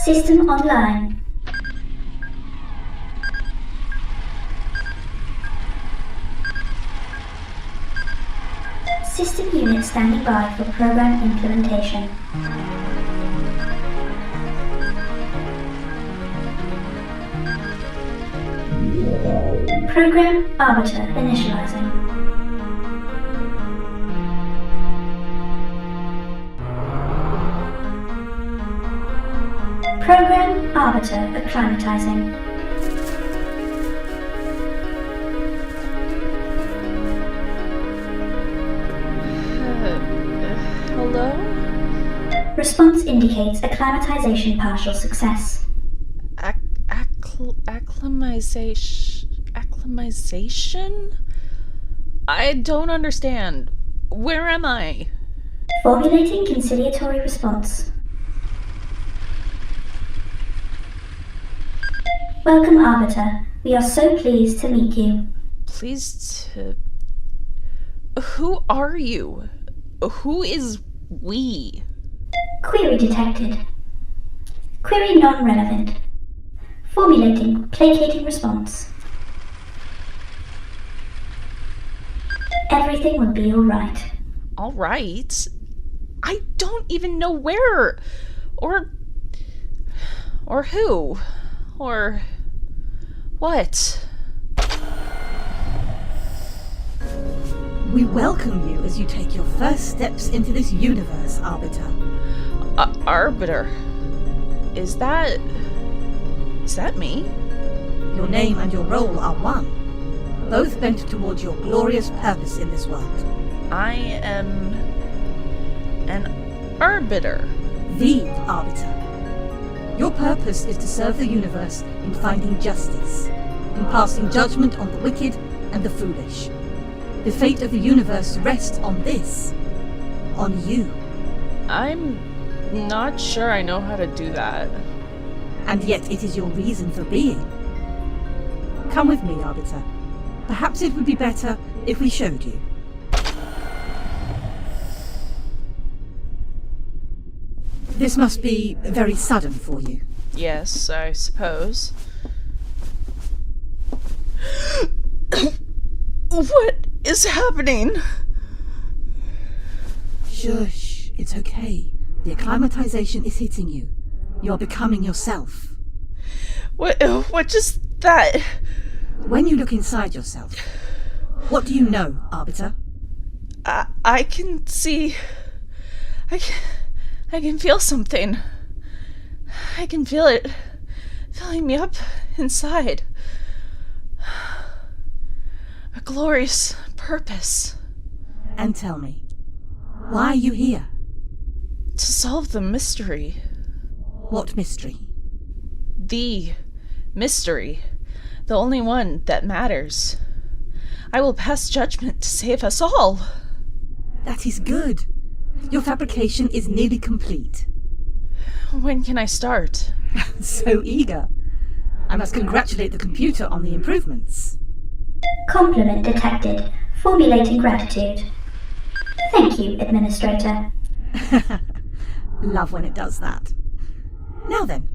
System online. System unit standing by for program implementation. Program Arbiter initializing. Program Arbiter acclimatizing. Hello? Response indicates acclimatization partial success. Acclimatization? I don't understand. Where am I? Formulating conciliatory response. Welcome, Arbiter. We are so pleased to meet you. Pleased to... Who are you? Who is we? Query detected. Query non-relevant. Formulating placating response. Everything will be alright. Alright? I don't even know where, or who, or what. We welcome you as you take your first steps into this universe, Arbiter. Arbiter? Is that me? Your name and your role are one, both bent towards your glorious purpose in this world. I am an Arbiter. The Arbiter. Your purpose is to serve the universe in finding justice, in passing judgment on the wicked and the foolish. The fate of the universe rests on this. On you. I'm not sure I know how to do that. And yet it is your reason for being. Come with me, Arbiter. Perhaps it would be better if we showed you. This must be very sudden for you. Yes, I suppose. What is happening? Shush, it's okay. The acclimatization is hitting you. You're becoming yourself. What just that? When you look inside yourself, what do you know, Arbiter? I can see... I can feel something. I can feel it filling me up inside. A glorious purpose. And tell me, why are you here? To solve the mystery. What mystery? The mystery. The only one that matters. I will pass judgment to save us all. That is good. Your fabrication is nearly complete. When can I start? So eager. I must congratulate the computer on the improvements. Compliment detected. Formulating gratitude. Thank you, Administrator. Love when it does that. Now then,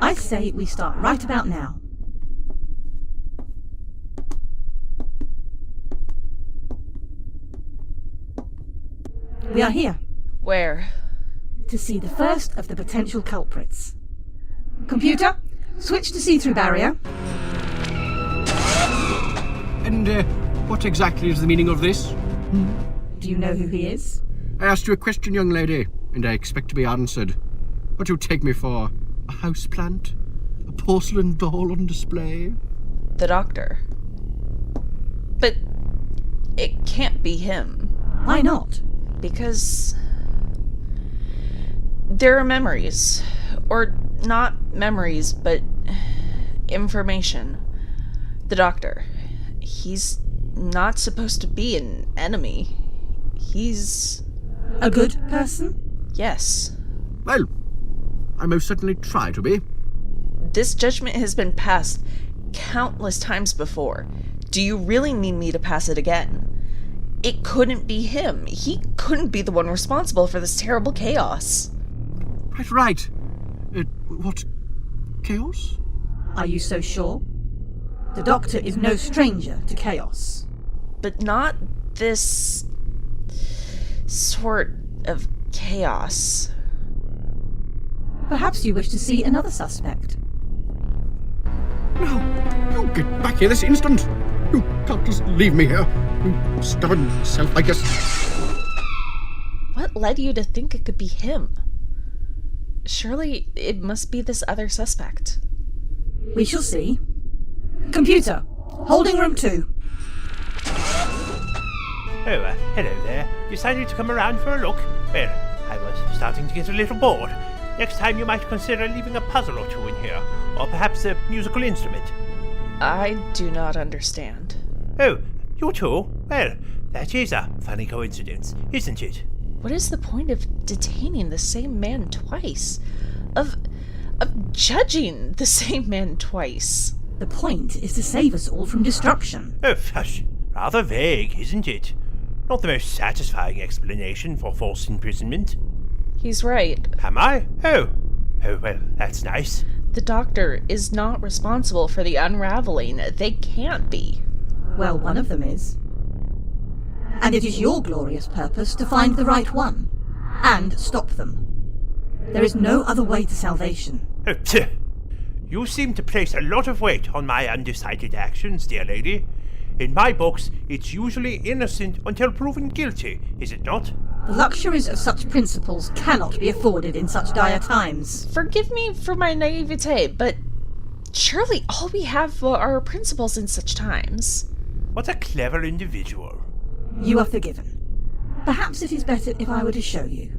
I say we start right about now. We are here. Where? To see the first of the potential culprits. Computer, switch to see-through barrier. And, what exactly is the meaning of this? Do you know who he is? I asked you a question, young lady, and I expect to be answered. What do you take me for? A houseplant? A porcelain doll on display? The doctor. But it can't be him. Why not? Because there are memories. Or not memories, but information. The doctor. He's not supposed to be an enemy. He's... a good person? Yes. Well, I most certainly try to be. This judgment has been passed countless times before. Do you really need me to pass it again? It couldn't be him. He couldn't be the one responsible for this terrible chaos. Right. What? Chaos? Are you so sure? The Doctor is no stranger to chaos. But not this sort of chaos. Perhaps you wish to see another suspect. No! You get back here this instant! You can't just leave me here, you stubborn self-righteous. What led you to think it could be him? Surely it must be this other suspect. We shall see. Computer, holding room 2. Oh, hello there. Decided to come around for a look? Well, I was starting to get a little bored. Next time you might consider leaving a puzzle or two in here, or perhaps a musical instrument. I do not understand. Oh, you too? Well, that is a funny coincidence, isn't it? What is the point of detaining the same man twice? Of judging the same man twice? The point is to save us all from destruction. Oh, hush. Rather vague, isn't it? Not the most satisfying explanation for forced imprisonment. He's right. Am I? Oh, well, that's nice. The Doctor is not responsible for the unraveling. They can't be. Well, one of them is. And it is your glorious purpose to find the right one, and stop them. There is no other way to salvation. Oh, psst. You seem to place a lot of weight on my undecided actions, dear lady. In my books, it's usually innocent until proven guilty, is it not? The luxuries of such principles cannot be afforded in such dire times. Forgive me for my naivete, but surely all we have are principles in such times. What a clever individual. You are forgiven. Perhaps it is better if I were to show you.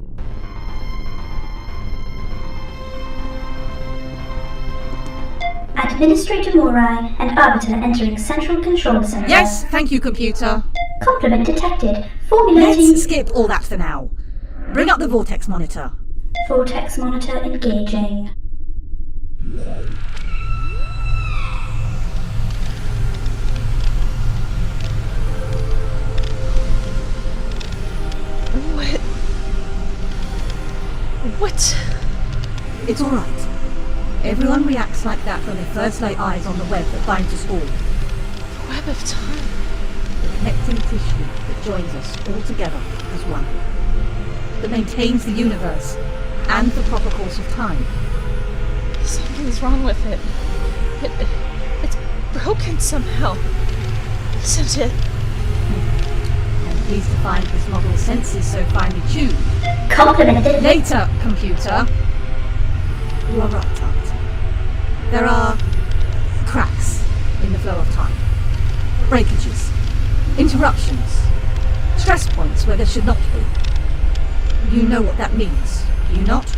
Administrator Moirai and Arbiter entering Central Control Center. Yes, thank you, computer. Complement detected. Formulating... Let's skip all that for now. Bring up the vortex monitor. Vortex monitor engaging. What? It's all right. Everyone reacts like that when they first lay eyes on the web that binds us all. The web of time. The connecting tissue that joins us all together as one. That maintains the universe and the proper course of time. Something's wrong with it. It's broken somehow. Isn't it? I'm pleased to find this model's senses so finely tuned. Complemented. Later, computer. You are right, Arbiter. There are cracks in the flow of time. Breakages. Interruptions. Stress points where there should not be. You know what that means, do you not?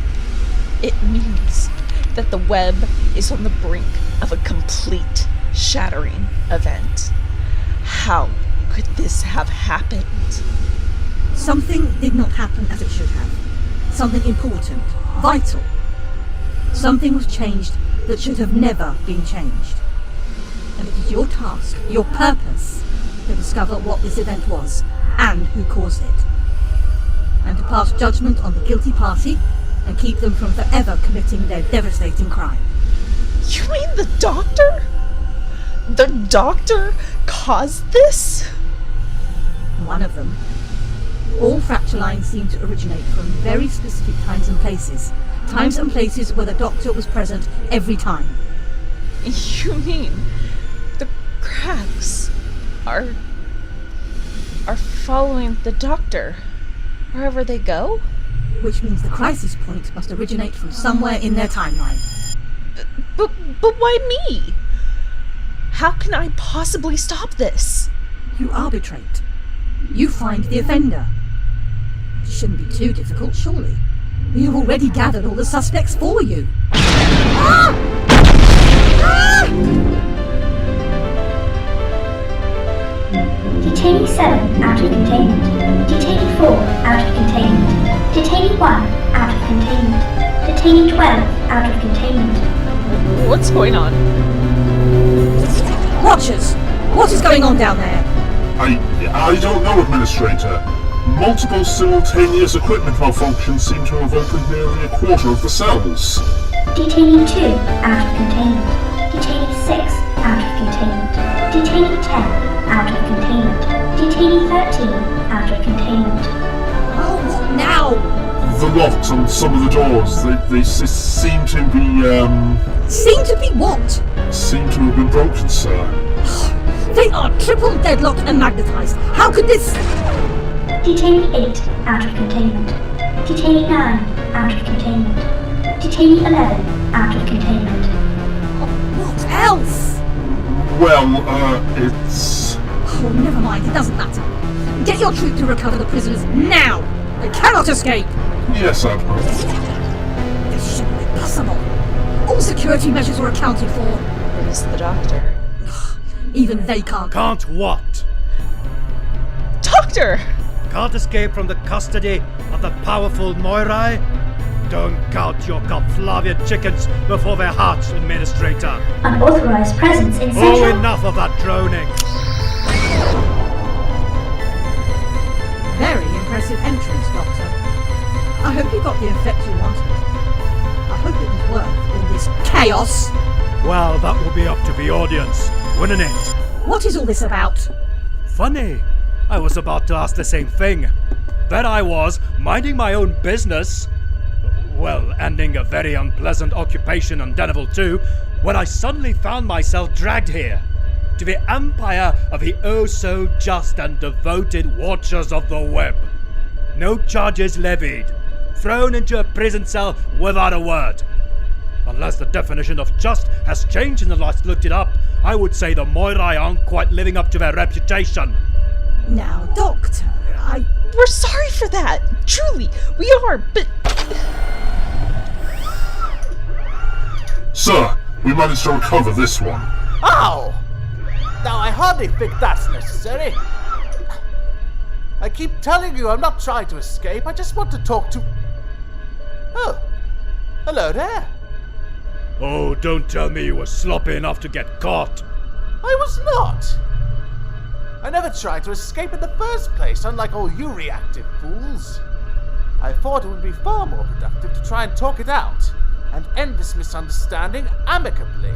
It means that the web is on the brink of a complete shattering event. How could this have happened? Something did not happen as it should have. Something important, vital. Something was changed that should have never been changed. And it is your task, your purpose, to discover what this event was and who caused it. And to pass judgment on the guilty party and keep them from forever committing their devastating crime. You mean the Doctor? The Doctor caused this? One of them. All fracture lines seem to originate from very specific times and places. Times and places where the Doctor was present every time. You mean the cracks are following the Doctor wherever they go? Which means the crisis point must originate from somewhere in their timeline. But why me? How can I possibly stop this? You arbitrate. You find the offender. It shouldn't be too difficult, surely. You've already gathered all the suspects for you. Ah! Ah! Detainee 7 out of containment. Detainee 4 out of containment. Detainee 1 out of containment. Detainee 12 out of containment. What's going on? Watchers! What is going on down there? I don't know, Administrator. Multiple simultaneous equipment malfunctions seem to have opened nearly a quarter of the cells. Detainee 2 out of containment. Detainee 6 out of containment. Detainee 10 out of containment. Detainee 13 out of containment. Oh, what now? The locks on some of the doors, they seem to be, Seem to be what? seem to have been broken, sir. They are triple deadlocked and magnetized. How could this... Detainee 8 out of containment. Detainee 9 out of containment. Detainee 11 out of containment. What else? Well, it's... Oh, never mind, it doesn't matter. Get your troop to recover the prisoners now! They cannot escape! Yes, Admiral. This shouldn't be possible. All security measures were accounted for. Where's the doctor? Even they can't. Can't what? Doctor! Can't escape from the custody of the powerful Moirai? Don't count your Flavian chickens before their hearts, Administrator. Unauthorized presence in Oh, central... enough of that droning. Very impressive entrance, Doctor. I hope you got the effect you wanted. I hope it was worth all this chaos. Well, that will be up to the audience, wouldn't it? What is all this about? Funny. I was about to ask the same thing. Then I was minding my own business. Well, ending a very unpleasant occupation on Deneville too, when I suddenly found myself dragged here. To the empire of the oh-so-just and devoted Watchers of the Web. No charges levied. Thrown into a prison cell without a word. Unless the definition of just has changed in the last looked it up, I would say the Moirai aren't quite living up to their reputation. Now, Doctor, We're sorry for that. Truly, we are, but... Sir, we managed to recover this one. Ow! Now, I hardly think that's necessary. I keep telling you I'm not trying to escape. I just want to talk to... Oh. Hello there. Oh, don't tell me you were sloppy enough to get caught. I was not. I never tried to escape in the first place, unlike all you reactive fools. I thought it would be far more productive to try and talk it out, and end this misunderstanding amicably.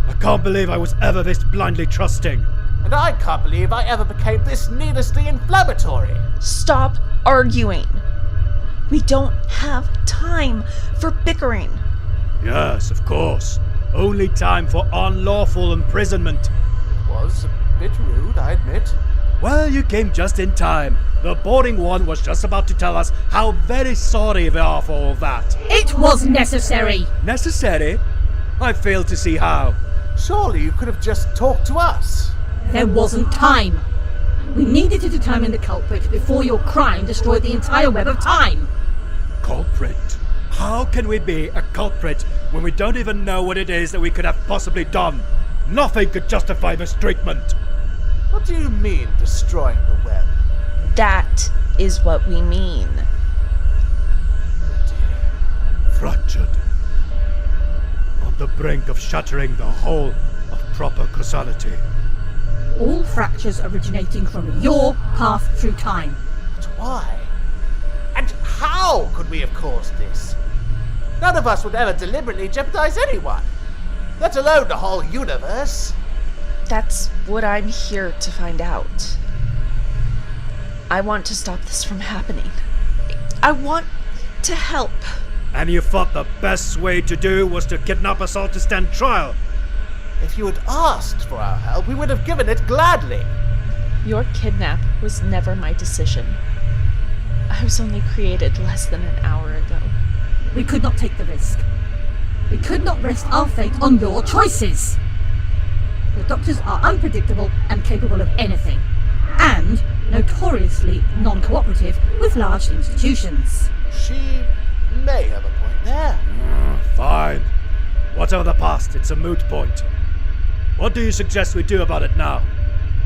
I can't believe I was ever this blindly trusting. And I can't believe I ever became this needlessly inflammatory. Stop arguing. We don't have time for bickering. Yes, of course. Only time for unlawful imprisonment. It was a bit rude, I admit. Well, you came just in time. The boring one was just about to tell us how very sorry they are for all that. it was necessary. Necessary? I fail to see how. Surely you could have just talked to us. There wasn't time. We needed to determine the culprit before your crime destroyed the entire web of time. Culprit? How can we be a culprit when we don't even know what it is that we could have possibly done? Nothing could justify this treatment. What do you mean, destroying the web? That is what we mean. Fractured. On the brink of shattering the whole of proper causality. All fractures originating from your path through time. But why? And how could we have caused this? None of us would ever deliberately jeopardize anyone, let alone the whole universe. That's what I'm here to find out. I want to stop this from happening. I want to help. And you thought the best way to do was to kidnap us all to stand trial? If you had asked for our help, we would have given it gladly. Your kidnap was never my decision. I was only created less than an hour ago. We could not take the risk. We could not rest our fate on your choices. The doctors are unpredictable and capable of anything. And notoriously non-cooperative with large institutions. She may have a point there. Fine. Whatever the past, it's a moot point. What do you suggest we do about it now?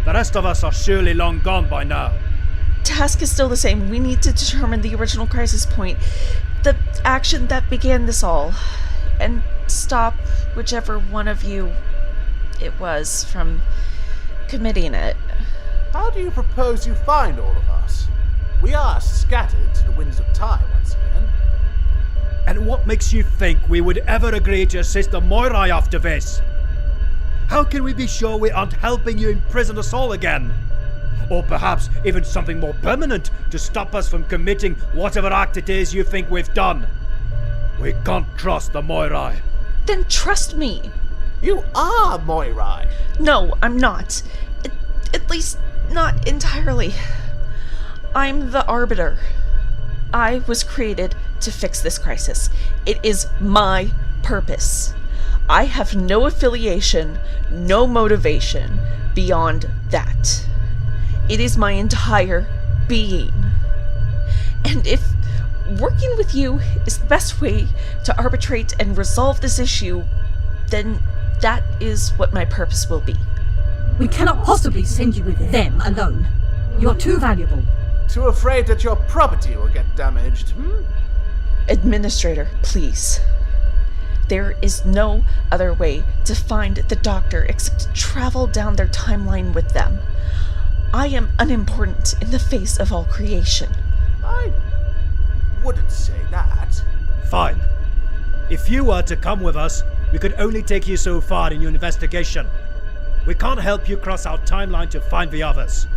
The rest of us are surely long gone by now. Task is still the same. We need to determine the original crisis point, the action that began this all, and stop whichever one of you it was from committing it. How do you propose you find all of us? We are scattered to the winds of time once again. And what makes you think we would ever agree to assist the Moirai after this? How can we be sure we aren't helping you imprison us all again? Or perhaps even something more permanent to stop us from committing whatever act it is you think we've done? We can't trust the Moirai. Then trust me. You are Moirai. No, I'm not. At least, not entirely. I'm the Arbiter. I was created to fix this crisis. It is my purpose. I have no affiliation, no motivation beyond that. It is my entire being. And if working with you is the best way to arbitrate and resolve this issue, then that is what my purpose will be. We cannot possibly send you with them alone. You are too valuable. Too afraid that your property will get damaged, Administrator, please. There is no other way to find the doctor except to travel down their timeline with them. I am unimportant in the face of all creation. I wouldn't say that. Fine. If you were to come with us, we could only take you so far in your investigation. We can't help you cross our timeline to find the others.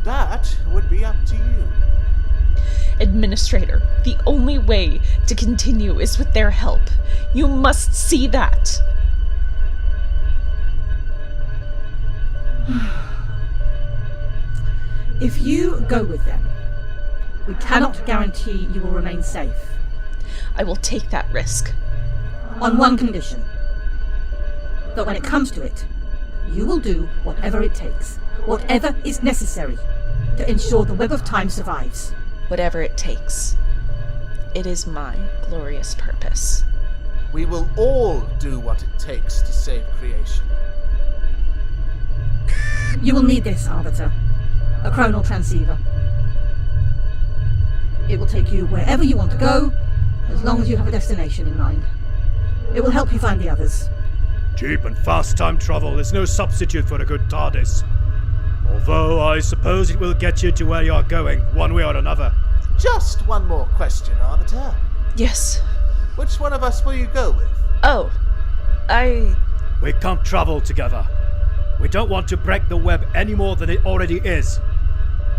That would be up to you. Administrator, the only way to continue is with their help. You must see that. If you go with them, we cannot guarantee you will remain safe. I will take that risk. On one condition. That when it comes to it, you will do whatever it takes, whatever is necessary, to ensure the web of time survives. Whatever it takes. It is my glorious purpose. We will all do what it takes to save creation. You will need this, Arbiter. A chronal transceiver. It will take you wherever you want to go, as long as you have a destination in mind. It will help you find the others. Cheap and fast time travel is no substitute for a good TARDIS. Although I suppose it will get you to where you are going, one way or another. Just one more question, Arbiter. Yes. Which one of us will you go with? Oh, We can't travel together. We don't want to break the web any more than it already is.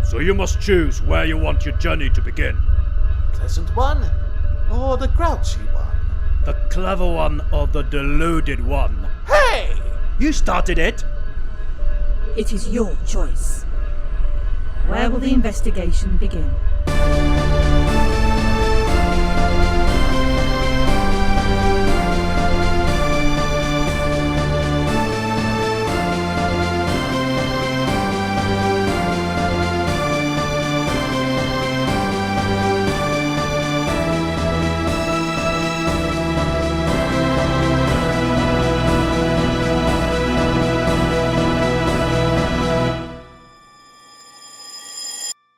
So you must choose where you want your journey to begin. Pleasant one, or the grouchy one? The clever one or the deluded one? Hey! You started it! It is your choice. Where will the investigation begin?